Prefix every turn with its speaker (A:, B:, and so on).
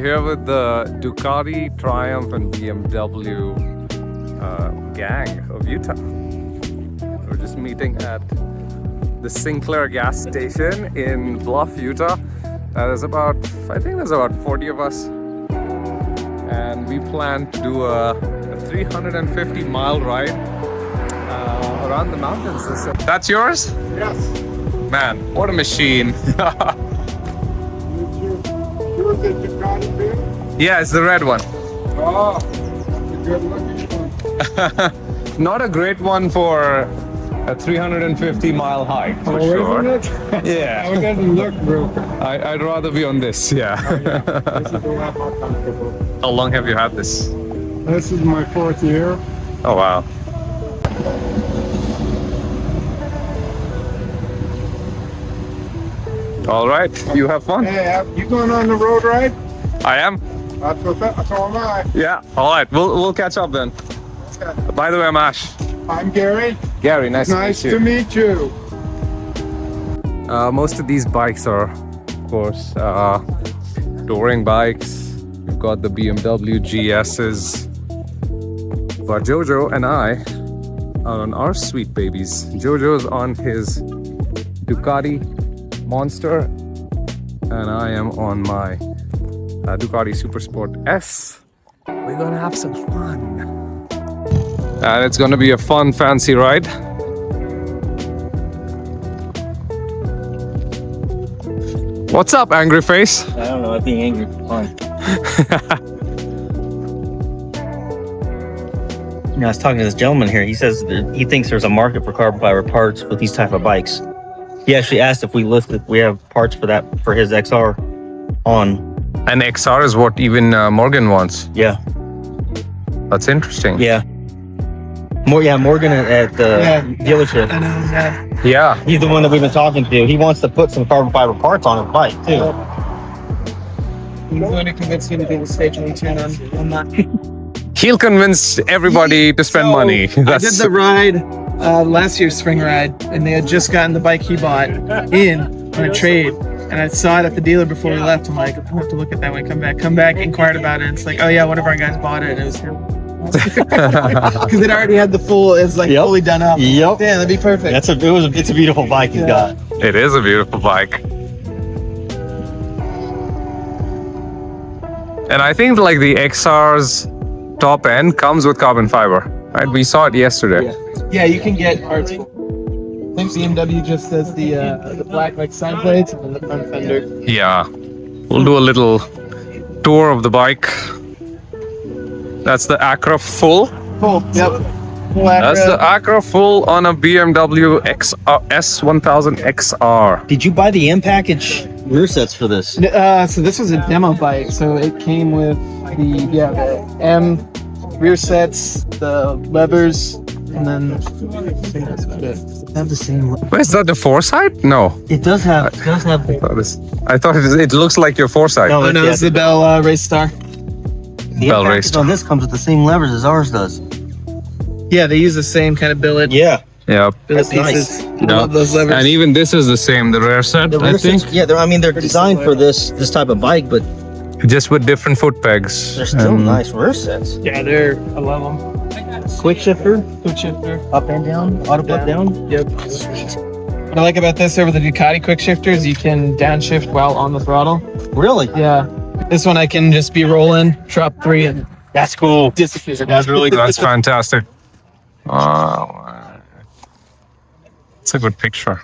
A: We're here with the Ducati, Triumph and BMW gang of Utah. We're just meeting at the Sinclair gas station in Bluff, Utah. There's about, I think there's about 40 of us. And we plan to do a 350-mile ride around the mountains. That's yours?
B: Yes.
A: Man, what a machine.
B: Yours is the Ducati too?
A: Yeah, it's the red one.
B: Oh, that's a good looking one.
A: Not a great one for a 350-mile hike, for sure.
B: Isn't it?
A: Yeah.
B: Oh, it doesn't look real good.
A: I'd rather be on this, yeah.
B: This is a lot more comfortable.
A: How long have you had this?
B: This is my 4th year.
A: Oh, wow. All right, you have fun.
B: Hey, you going on the road ride?
A: I am.
B: That's all am I.
A: Yeah. All right, we'll catch up then.
B: Okay.
A: By the way, I'm Ash.
B: I'm Gary.
A: Gary, nice
B: to meet you.
A: Most of these bikes are, of course, touring bikes. We've got the BMW GS's. But Jojo and I are on our sweet babies. Jojo's on his Ducati Monster, and I am on my Ducati Supersport S. We're gonna have some fun. And it's gonna be a fun, fancy ride. What's up, angry face?
C: I don't know, I'm being angry for fun. I was talking to this gentleman here. He says that he thinks there's a market for carbon fiber parts with these type of bikes. He actually asked if we have parts for that for his XR on.
A: And XR is what even Morgan wants.
C: Yeah.
A: That's interesting.
C: Yeah. Morgan at the dealership.
A: Yeah.
C: He's the one that we've been talking to. He wants to put some carbon fiber parts on his bike too.
D: He's going to convince me to do the stage turn on. I'm not.
A: He'll convince everybody to spend money.
D: I did the ride, last year's spring ride, and they had just gotten the bike he bought in on a trade. And I saw it at the dealer before we left. I'm like, I have to look at that when I come back, inquired about it. And it's like, oh yeah, one of our guys bought it. And it was him. Because it already had the full, it's like fully done up.
C: Yep.
D: Yeah, that'd be perfect.
C: It's a beautiful bike he's got.
A: It is a beautiful bike. And I think like the XR's top end comes with carbon fiber, right? We saw it yesterday.
D: Yeah, you can get parts. I think BMW just does the black like side plates and then the front fender.
A: Yeah. We'll do a little tour of the bike. That's the Acura Full.
D: Full. Yep.
A: That's the Acura Full on a BMW S1000 XR.
C: Did you buy the M package rear sets for this?
D: So this was a demo bike. So it came with the M rear sets, the levers, and then I think that's about it.
C: Have the same.
A: Where's that, the Foresight? No.
C: It does have.
A: I thought it looks like your Foresight.
D: Oh no, it's the Bell Race Star.
C: The
A: Bell
C: M
A: Race
C: package on this comes with the same levers as ours does.
D: Yeah, they use the same kind of billet.
C: Yeah.
A: Yeah.
D: Billet
C: That's nice.
D: pieces. I love those levers.
A: And even this is the same, the rear set,
C: The
A: I
C: rear
A: think.
C: sets, they're designed for this type of bike, but
A: Just with different foot pegs.
C: they're still nice rear sets.
D: Yeah, I love them.
C: Quick shifter,
D: Quick shifter.
C: up and down, auto flip down.
D: Yep. Sweet. What I like about this over the Ducati quick shifters, you can downshift while on the throttle.
C: Really?
D: Yeah. This one I can just be rolling, drop 3 and
C: That's cool.
D: disappear.
C: That's really good.
A: That's fantastic. Wow. It's a good picture.